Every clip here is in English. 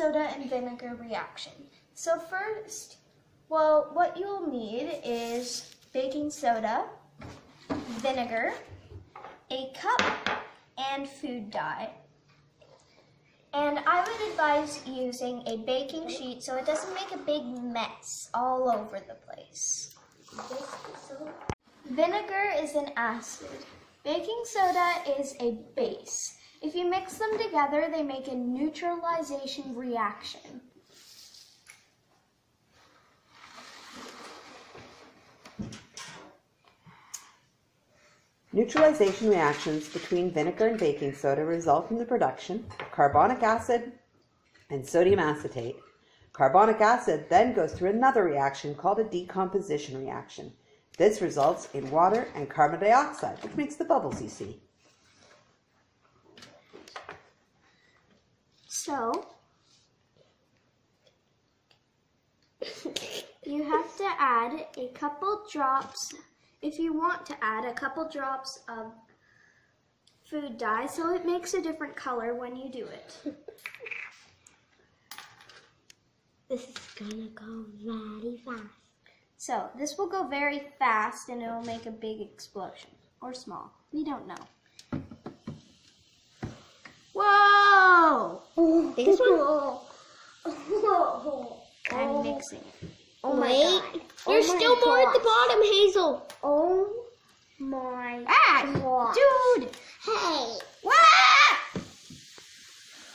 soda and vinegar reaction. So first, well, what you'll need is baking soda, vinegar, a cup, and food dye. And I would advise using a baking sheet so it doesn't make a big mess all over the place. Vinegar is an acid. Baking soda is a base. If you mix them together, they make a neutralization reaction. Neutralization reactions between vinegar and baking soda result in the production of carbonic acid and sodium acetate. Carbonic acid then goes through another reaction called a decomposition reaction. This results in water and carbon dioxide, which makes the bubbles you see. So, you have to add a couple drops, if you want to add a couple drops of food dye, so it makes a different color when you do it. This is gonna go very fast. So, this will go very fast and it will make a big explosion. Or small. We don't know. Whoa! This one? I'm mixing it. Oh my God. There's still more at the bottom, Hazel. Oh my God. Dude! Hey.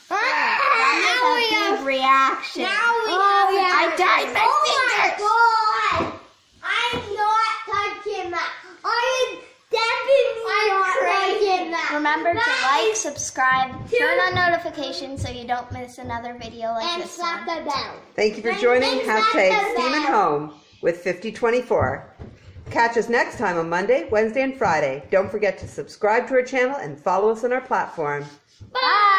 That was a big reaction. Now we have I dyed my fingers! God. I'm not touching that. I am definitely not touching that. Remember to like, subscribe, turn on notifications so you don't miss another video like And this slap one. the bell. Thank you for joining Hashtag Steamin' Home with 5024. Catch us next time on Monday, Wednesday, and Friday. Don't forget to subscribe to our channel and follow us on our platform. Bye!